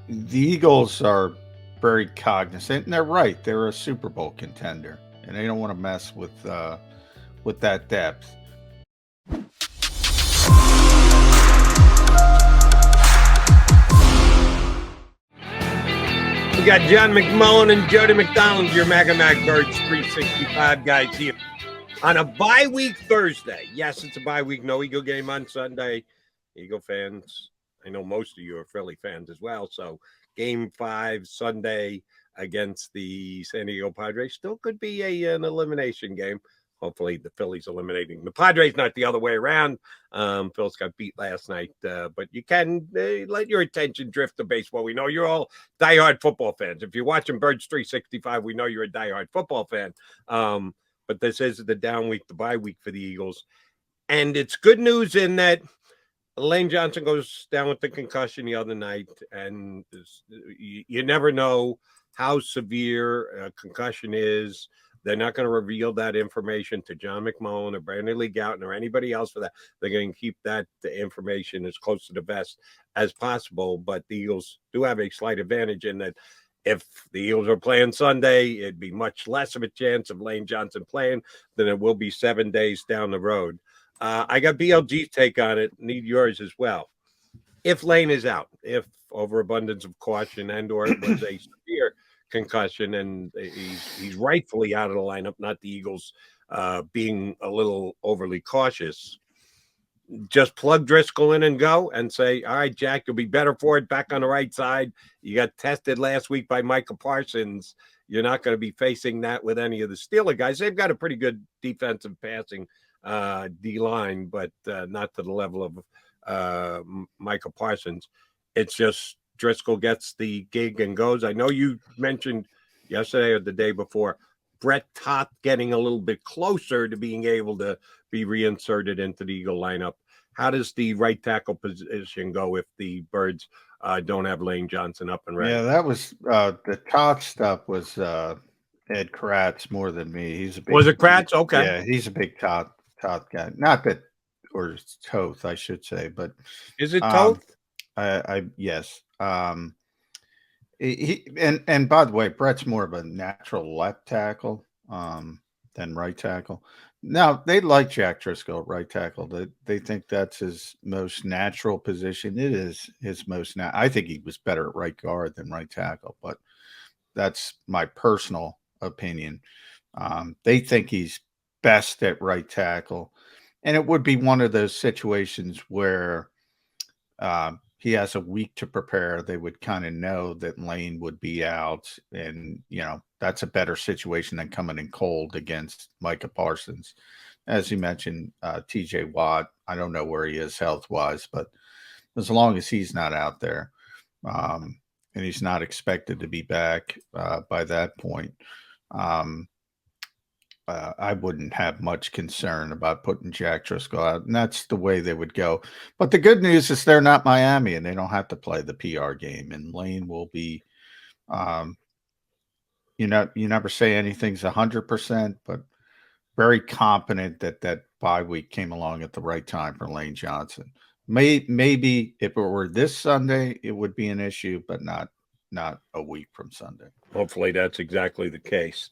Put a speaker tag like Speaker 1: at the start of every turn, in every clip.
Speaker 1: The Eagles are very cognizant, and they're right. They're a Super Bowl contender, and they don't want to mess with that depth.
Speaker 2: We got John McMullen and Jody McDonald, your Mac Birds 365 guys here on a bye week Thursday. Yes, it's a bye week. No Eagle game on Sunday. Eagle fans, I know most of you are Philly fans as well. So game 5 Sunday against the San Diego Padres still could be an elimination game. Hopefully the Phillies eliminating the Padres, not the other way around. Phil's got beat last night, but you can let your attention drift to baseball. We know you're all diehard football fans. If you're watching Birds 365, we know you're a diehard football fan. But this is the down week, the bye week for the Eagles. And it's good news in that Lane Johnson goes down with the concussion the other night, and you never know how severe a concussion is. They're not going to reveal that information to John McMullen or Brandon Lee Gouton or anybody else for that. They're going to keep that information as close to the vest as possible. But the Eagles do have a slight advantage in that if the Eagles are playing Sunday, it'd be much less of a chance of Lane Johnson playing than it will be 7 days down the road. I got BLG's take on it. Need yours as well. If Lane is out, if overabundance of caution and or it was a severe concussion and he's rightfully out of the lineup, not the Eagles being a little overly cautious, just plug Driscoll in and go and say, all right, Jack, you'll be better for it back on the right side. You got tested last week by Micah Parsons. You're not going to be facing that with any of the Steeler guys. They've got a pretty good defensive passing D-line, but not to the level of Micah Parsons. It's just Driscoll gets the gig and goes. I know you mentioned yesterday or the day before Brett Toth getting a little bit closer to being able to be reinserted into the Eagle lineup. How does the right tackle position go if the Birds don't have Lane Johnson up and ready?
Speaker 1: Yeah, that was the Todd stuff was Ed Kratz more than me. He's a big.
Speaker 2: Was it Kratz? Okay.
Speaker 1: Yeah, he's a big Todd guy. Not that, or Toth, I should say, but
Speaker 2: is it Toth?
Speaker 1: I yes. And by the way, Brett's more of a natural left tackle than right tackle. Now they like Jack Driscoll at right tackle. They think that's his most natural position. It is his most. I think he was better at right guard than right tackle, but that's my personal opinion. They think he's best at right tackle, and it would be one of those situations where he has a week to prepare. They would kind of know that Lane would be out, and that's a better situation than coming in cold against Micah Parsons. As you mentioned, T.J. Watt. I don't know where he is health wise, but as long as he's not out there, and he's not expected to be back by that point, I wouldn't have much concern about putting Jack Driscoll out, and that's the way they would go. But the good news is they're not Miami, and they don't have to play the PR game, and Lane will be, you never say anything's 100%, but very confident that bye week came along at the right time for Lane Johnson. Maybe if it were this Sunday, it would be an issue, but not a week from Sunday.
Speaker 2: Hopefully that's exactly the case.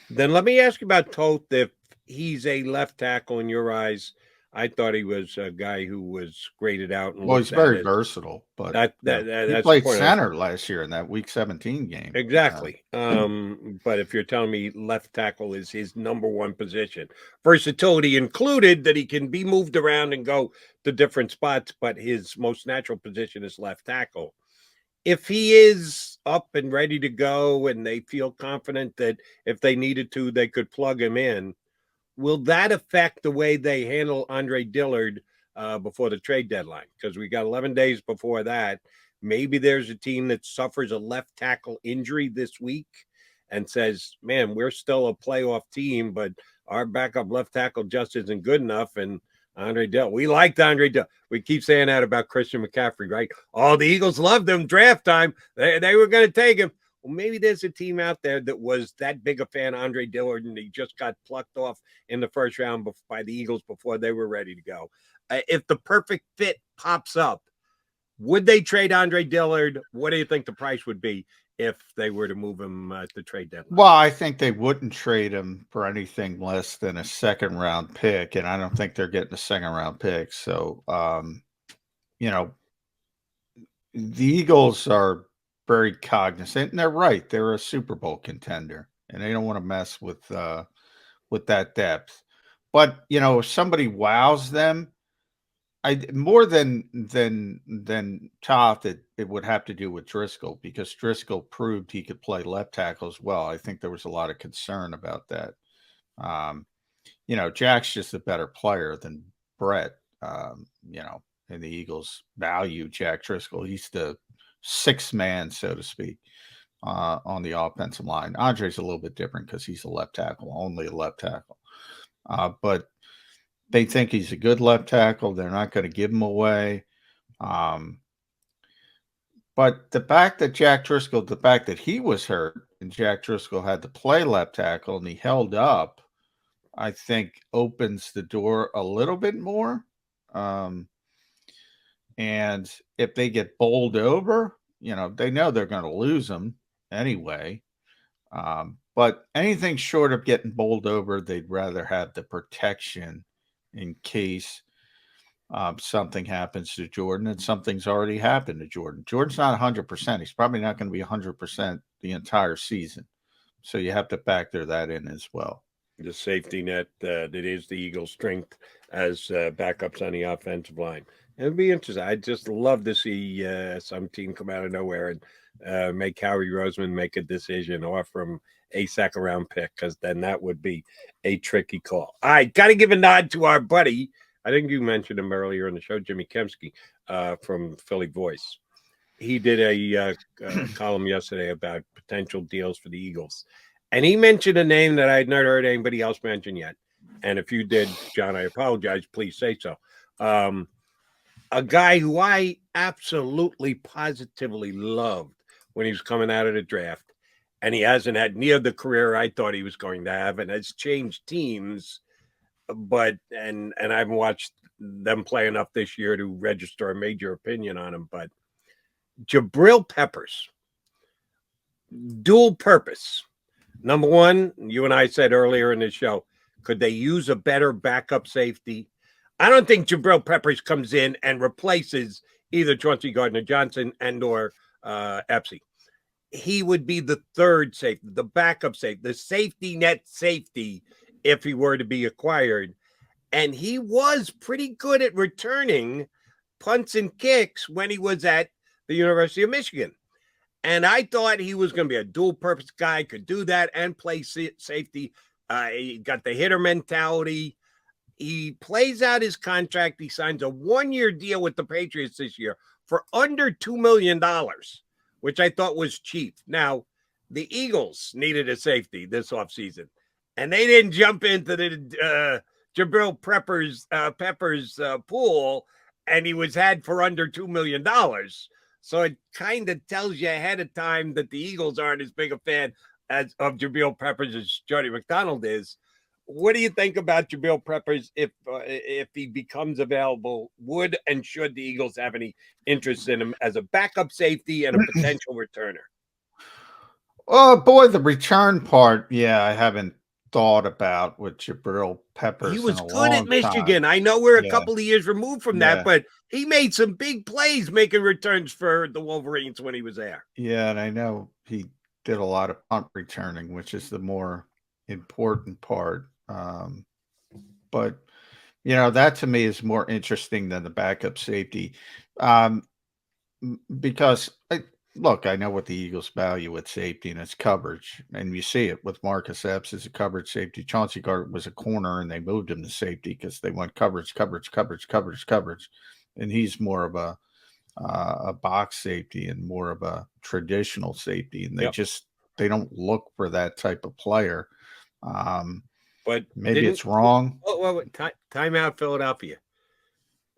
Speaker 2: Then let me ask you about Toth. If he's a left tackle in your eyes, I thought he was a guy who was graded out. And
Speaker 1: well, he's very versatile, but he played center last year in that Week 17 game.
Speaker 2: Exactly. But if you're telling me left tackle is his number one position, versatility included that he can be moved around and go to different spots, but his most natural position is left tackle. If he is up and ready to go and they feel confident that if they needed to, they could plug him in, will that affect the way they handle Andre Dillard before the trade deadline? Because we got 11 days before that. Maybe there's a team that suffers a left tackle injury this week and says, man, we're still a playoff team, but our backup left tackle just isn't good enough. And Andre Dillard, we liked Andre Dillard. We keep saying that about Christian McCaffrey, right? Oh, the Eagles loved him draft time. They were going to take him. Well, maybe there's a team out there that was that big a fan of Andre Dillard and he just got plucked off in the first round by the Eagles before they were ready to go. If the perfect fit pops up, Would they trade Andre Dillard? What do you think the price would be if they were to move him to trade deadline?
Speaker 1: Well, I think they wouldn't trade him for anything less than a second round pick, and I don't think they're getting a second round pick. So, you know, the Eagles are very cognizant, and they're right. They're a Super Bowl contender, and they don't want to mess with that depth. But you know, if somebody wows them, I more than Toth, it would have to do with Driscoll because Driscoll proved he could play left tackle as well. I think there was a lot of concern about that. Um, you know, Jack's just a better player than Brett. You know, and the Eagles value Jack Driscoll. He's the sixth man, so to speak, on the offensive line. Andre's a little bit different because he's a left tackle, only a left tackle. But they think he's a good left tackle. They're not going to give him away. But the fact that he was hurt and Jack Driscoll had to play left tackle and he held up, I think opens the door a little bit more. And if they get bowled over, you know, they know they're going to lose him anyway. But anything short of getting bowled over, they'd rather have the protection in case something happens to Jordan, and something's already happened to Jordan. Jordan's not 100%. He's probably not going to be 100% the entire season. So you have to factor that in as well.
Speaker 2: The safety net that is the Eagles' strength as backups on the offensive line. It would be interesting. I'd just love to see some team come out of nowhere and make Howie Roseman make a decision, offer him a second round pick, because then that would be a tricky call. All right, got to give a nod to our buddy. I think you mentioned him earlier in the show, Jimmy Kemsky from Philly Voice. He did a column yesterday about potential deals for the Eagles. And he mentioned a name that I had not heard anybody else mention yet. And if you did, John, I apologize. Please say so. A guy who I absolutely positively loved when he was coming out of the draft. And he hasn't had near the career I thought he was going to have, and has changed teams. But and I haven't watched them play enough this year to register a major opinion on him. But Jabrill Peppers, dual purpose. Number one, you and I said earlier in the show, could they use a better backup safety? I don't think Jabrill Peppers comes in and replaces either Chauncey Gardner-Johnson and or Epsy. He would be the third safety, the backup safety, the safety net safety if he were to be acquired. And he was pretty good at returning punts and kicks when he was at the University of Michigan. And I thought he was going to be a dual-purpose guy, could do that and play safety. He got the hitter mentality. He plays out his contract. He signs a one-year deal with the Patriots this year for under $2 million, which I thought was cheap. Now, the Eagles needed a safety this offseason, and they didn't jump into the Jabrill Peppers pool, and he was had for under $2 million. So it kind of tells you ahead of time that the Eagles aren't as big a fan of Jabrill Peppers as Jody McDonald is. What do you think about Jabrill Peppers if he becomes available? Would and should the Eagles have any interest in him as a backup safety and a potential returner?
Speaker 1: Oh, boy, the return part, yeah, I haven't thought about with Jabrill Peppers.
Speaker 2: He was good at Michigan. I know we're a couple of years removed from that, but he made some big plays making returns for the Wolverines when he was there.
Speaker 1: Yeah, and I know he did a lot of punt returning, which is the more important part. But, you know, that to me is more interesting than the backup safety. Because, look, I know what the Eagles value at safety, and it's coverage. And you see it with Marcus Epps as a coverage safety. Chauncey Gardner was a corner, and they moved him to safety because they went coverage. And he's more of a box safety and more of a traditional safety. And they don't look for that type of player.
Speaker 2: But
Speaker 1: maybe it's wrong.
Speaker 2: Time out, Philadelphia.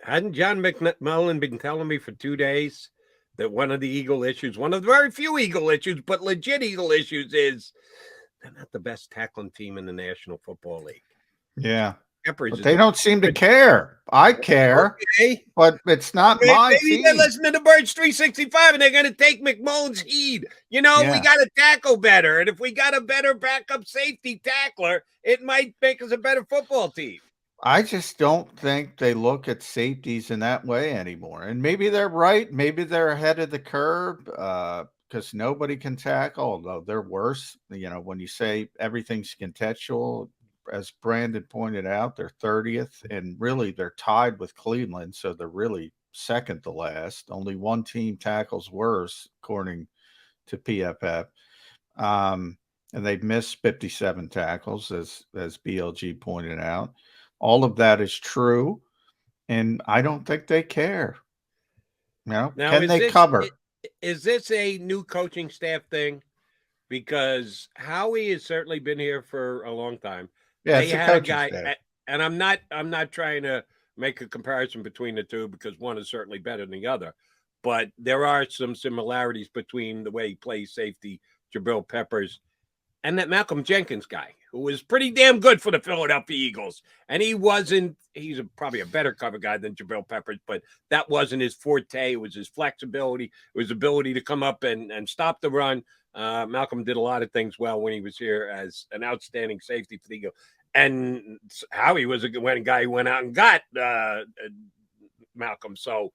Speaker 2: Hadn't John McMullen been telling me for 2 days that one of the Eagle issues, one of the very few Eagle issues, but legit Eagle issues, is they're not the best tackling team in the National Football League.
Speaker 1: Yeah.
Speaker 2: Peppers
Speaker 1: But
Speaker 2: is
Speaker 1: they don't seem to care. I care,
Speaker 2: okay.
Speaker 1: but it's not my
Speaker 2: Maybe they're
Speaker 1: team.
Speaker 2: listening to Birds 365 and they're going to take McMullen's heed. You know, we
Speaker 1: Yeah.
Speaker 2: got to tackle better. And if we got a better backup safety tackler, it might make us a better football team.
Speaker 1: I just don't think they look at safeties in that way anymore. And maybe they're right. Maybe they're ahead of the curve because nobody can tackle, although they're worse. You know, when you say everything's contextual, as Brandon pointed out, they're 30th, and really they're tied with Cleveland. So they're really second to last. Only one team tackles worse, according to PFF. And they've missed 57 tackles, as BLG pointed out. All of that is true, and I don't think they care. You know,
Speaker 2: Now,
Speaker 1: can they cover?
Speaker 2: Is this a new coaching staff thing? Because Howie has certainly been here for a long time.
Speaker 1: Yeah,
Speaker 2: They
Speaker 1: it's a
Speaker 2: had a
Speaker 1: coaching
Speaker 2: guy,
Speaker 1: staff.
Speaker 2: and I'm not trying to make a comparison between the two because one is certainly better than the other. But there are some similarities between the way he plays safety, Jabrill Peppers, and that Malcolm Jenkins guy, who was pretty damn good for the Philadelphia Eagles. And he's probably a better cover guy than Jabrill Peppers, but that wasn't his forte. It was his flexibility, it was ability to come up and stop the run. Malcolm did a lot of things well when he was here as an outstanding safety for the Eagles. And Howie was a guy who went out and got Malcolm. So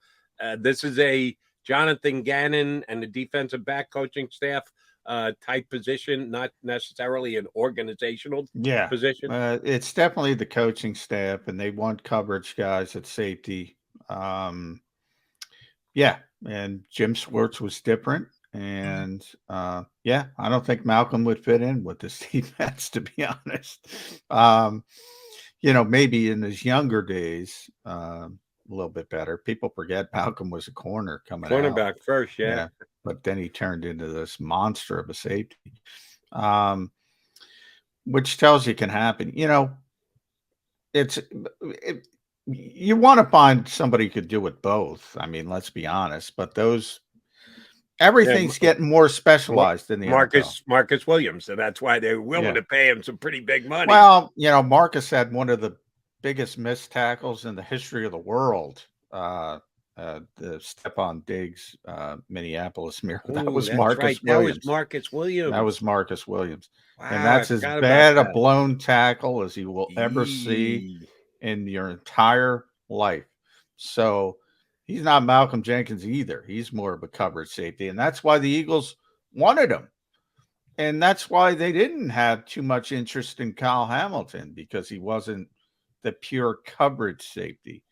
Speaker 2: this is a Jonathan Gannon and the defensive back coaching staff type position, not necessarily an organizational position.
Speaker 1: It's definitely the coaching staff, and they want coverage guys at safety. Yeah, and Jim Schwartz was different. And I don't think Malcolm would fit in with this defense, to be honest. Maybe in his younger days, a little bit better. People forget Malcolm was a cornerback
Speaker 2: out. First, yeah.
Speaker 1: But then he turned into this monster of a safety, which tells you can happen. You want to find somebody who could do it both. I mean, let's be honest. But everything's getting more specialized in the NFL.
Speaker 2: Marcus Williams, so that's why they're willing to pay him some pretty big money.
Speaker 1: Well, Marcus had one of the biggest missed tackles in the history of the world. The Stephon Diggs, Minneapolis miracle. That was Marcus Williams.
Speaker 2: That was Marcus Williams.
Speaker 1: That was Marcus Williams.
Speaker 2: Wow,
Speaker 1: and that's as bad a blown tackle as you will ever see in your entire life. So he's not Malcolm Jenkins either. He's more of a coverage safety. And that's why the Eagles wanted him. And that's why they didn't have too much interest in Kyle Hamilton, because he wasn't the pure coverage safety.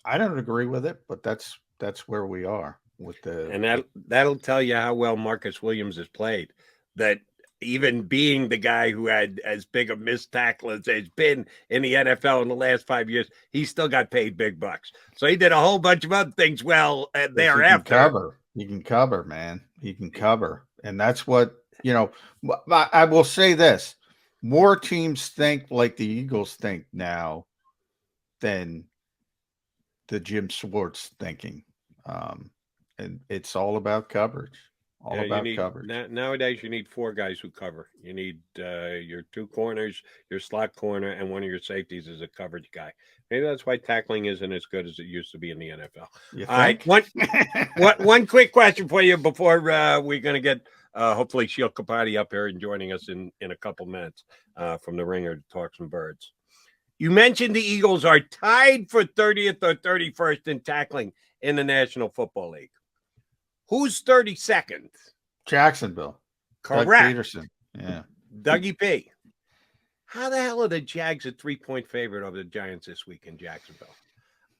Speaker 1: I don't agree with it, but that's where we are with the.
Speaker 2: And that'll tell you how well Marcus Williams has played. That even being the guy who had as big a missed tackle as has been in the NFL in the last 5 years, he still got paid big bucks. So he did a whole bunch of other things well thereafter.
Speaker 1: He can cover, man. He can cover, and that's what I will say this: more teams think like the Eagles think now than the Jim Schwartz thinking, and it's all about coverage. Coverage.
Speaker 2: Nowadays, you need 4 guys who cover. You need your 2 corners, your slot corner, and one of your safeties is a coverage guy. Maybe that's why tackling isn't as good as it used to be in the NFL. All right, one quick question for you before we're going to get hopefully Sheil Kapati up here and joining us in a couple minutes from the Ringer to talk some birds. You mentioned the Eagles are tied for 30th or 31st in tackling in the National Football League. Who's 32nd?
Speaker 1: Jacksonville.
Speaker 2: Correct.
Speaker 1: Doug Peterson. Yeah.
Speaker 2: Dougie P. How the hell are the Jags a 3-point favorite over the Giants this week in Jacksonville?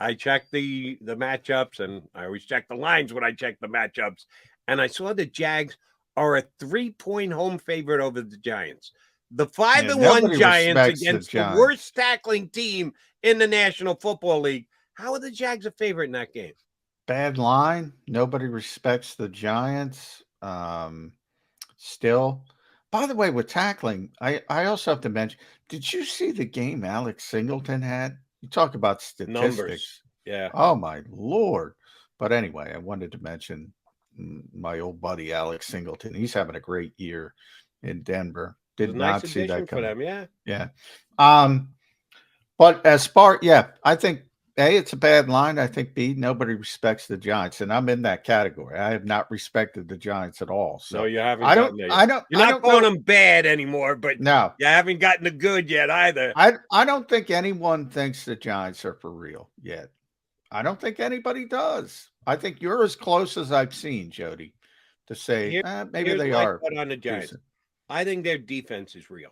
Speaker 2: I checked the matchups, and I always check the lines when I check the matchups, and I saw the Jags are a 3-point home favorite over the Giants. The 5-1 Giants against the worst tackling team in the National Football League. How are the Jags a favorite in that game?
Speaker 1: Bad line. Nobody respects the Giants. Still. By the way, with tackling, I also have to mention, did you see the game Alex Singleton had? You talk about statistics.
Speaker 2: Numbers. Yeah.
Speaker 1: Oh, my Lord. But anyway, I wanted to mention my old buddy Alex Singleton. He's having a great year in Denver.
Speaker 2: It's a
Speaker 1: Did
Speaker 2: nice
Speaker 1: not see
Speaker 2: addition
Speaker 1: that
Speaker 2: for
Speaker 1: coming.
Speaker 2: them, yeah.
Speaker 1: Yeah. But as far, yeah, I think A, it's a bad line. I think B, nobody respects the Giants, and I'm in that category. I have not respected the Giants at all.
Speaker 2: No,
Speaker 1: So
Speaker 2: you haven't
Speaker 1: I don't,
Speaker 2: gotten there yet.
Speaker 1: I don't,
Speaker 2: You're
Speaker 1: I
Speaker 2: not
Speaker 1: don't
Speaker 2: calling
Speaker 1: know.
Speaker 2: them bad anymore, but
Speaker 1: No,
Speaker 2: you haven't gotten the good yet either.
Speaker 1: I don't think anyone thinks the Giants are for real yet. I don't think anybody does. I think you're as close as I've seen, Jody, to say maybe
Speaker 2: Here's
Speaker 1: they
Speaker 2: my
Speaker 1: are
Speaker 2: thought on the Giants.
Speaker 1: decent.
Speaker 2: I think their defense is real.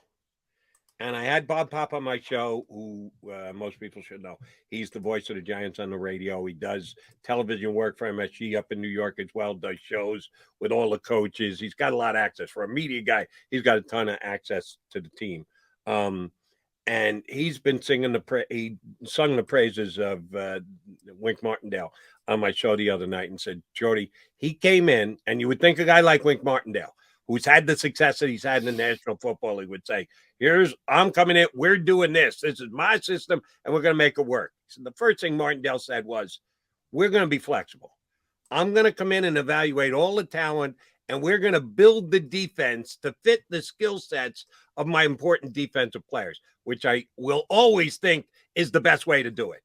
Speaker 2: And I had Bob Pop on my show, who most people should know. He's the voice of the Giants on the radio. He does television work for MSG up in New York as well, does shows with all the coaches. He's got a lot of access. For a media guy, he's got a ton of access to the team. And he's been he sung the praises of Wink Martindale on my show the other night and said, Jody, he came in, and you would think a guy like Wink Martindale, who's had the success that he's had in the National Football League, would say, I'm coming in, we're doing this. This is my system, and we're going to make it work. So the first thing Martindale said was, we're going to be flexible. I'm going to come in and evaluate all the talent, and we're going to build the defense to fit the skill sets of my important defensive players, which I will always think is the best way to do it.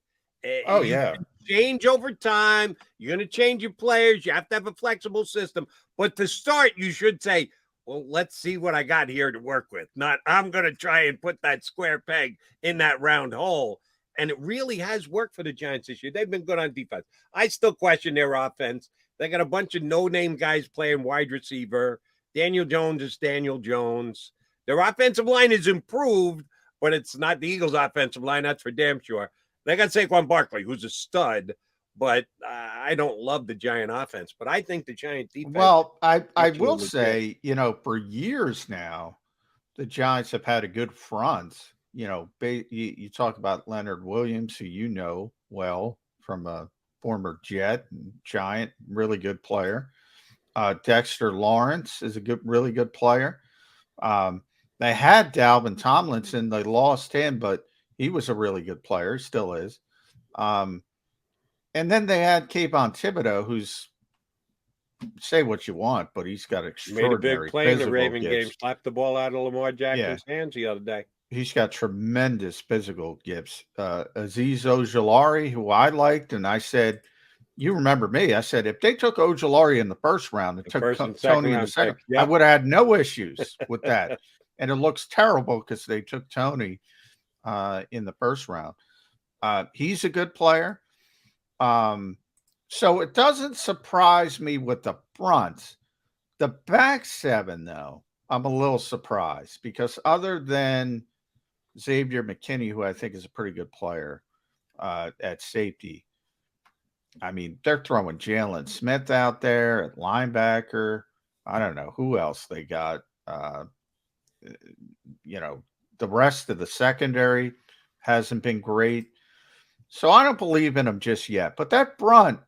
Speaker 1: Oh, yeah.
Speaker 2: Change over time. You're going to change your players. You have to have a flexible system. But to start, you should say, well, let's see what I got here to work with. Not, I'm going to try and put that square peg in that round hole. And it really has worked for the Giants this year. They've been good on defense. I still question their offense. They got a bunch of no-name guys playing wide receiver. Daniel Jones is Daniel Jones. Their offensive line is improved, but it's not the Eagles' offensive line. That's for damn sure. They got Saquon Barkley, who's a stud, but I don't love the Giant offense. But I think the Giant defense.
Speaker 1: Well, I will say, for years now, the Giants have had a good front. You talk about Leonard Williams, who you know well from a former Jet and Giant, really good player. Dexter Lawrence is really good player. They had Dalvin Tomlinson. They lost him, but he was a really good player. Still is. And then they had Kayvon Thibodeau, who's, say what you want, but he's got extraordinary
Speaker 2: made a big play in the Raven
Speaker 1: gifts.
Speaker 2: game, slapped the ball out of Lamar Jackson's hands the other day.
Speaker 1: He's got tremendous physical gifts. Azeez Ojulari, who I liked, and I said, you remember me, I said, if they took Ojulari in the first round and took Tony in the second, I would have had no issues with that. And it looks terrible because they took Tony in the first round. He's a good player. So it doesn't surprise me with the front. The back seven, though, I'm a little surprised because other than Xavier McKinney, who I think is a pretty good player at safety, I mean, they're throwing Jalen Smith out there at linebacker. I don't know who else they got. The rest of the secondary hasn't been great. So I don't believe in them just yet. But that front,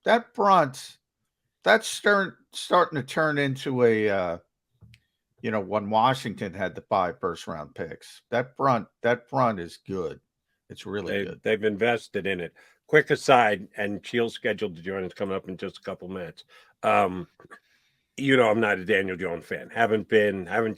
Speaker 1: that's starting to turn into a, when Washington had the 5 first-round picks. That front is good. It's really good.
Speaker 2: They've invested in it. Quick aside, and Sheil's scheduled to join us coming up in just a couple minutes. I'm not a Daniel Jones fan. Haven't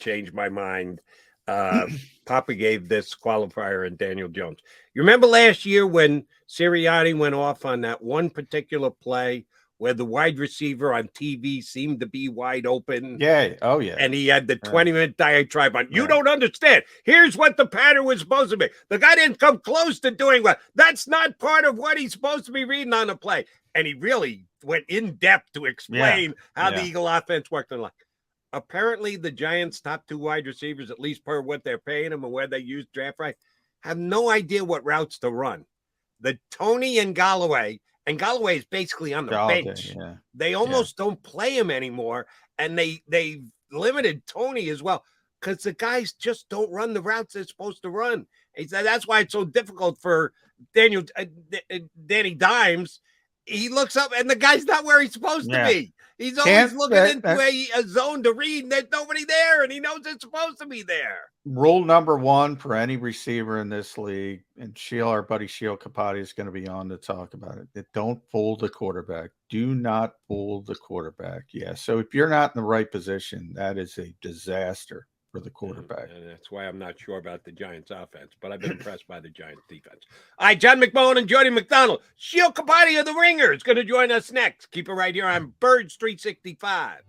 Speaker 2: changed my mind. Papa gave this qualifier in Daniel Jones. You remember last year when Sirianni went off on that one particular play where the wide receiver on TV seemed to be wide open?
Speaker 1: Yeah. Oh, yeah.
Speaker 2: And he had the 20-minute diatribe on, you don't understand. Here's what the pattern was supposed to be. The guy didn't come close to doing what. That's not part of what he's supposed to be reading on the play. And he really went in depth to explain how the Eagle offense worked. And apparently the Giants' top 2 wide receivers, at least per what they're paying them and where they use draft right, have no idea what routes to run. The Tony and Galloway is basically on the bench.
Speaker 1: Yeah.
Speaker 2: They almost don't play him anymore, and they limited Tony as well because the guys just don't run the routes they're supposed to run. He said that's why it's so difficult for Danny Dimes. He looks up, and the guy's not where he's supposed to be. He's always looking into a zone to read, and there's nobody there, and he knows it's supposed to be there.
Speaker 1: Rule number 1 for any receiver in this league, and our buddy Sheil Kapati is going to be on to talk about it. Don't fool the quarterback. Do not fool the quarterback. Yeah, so if you're not in the right position, that is a disaster for the quarterback.
Speaker 2: And that's why I'm not sure about the Giants offense, but I've been impressed by the Giants defense. All right, John McMullen and Jody McDonald. Sheil Kapati of the Ringer is going to join us next. Keep it right here on Birds 365.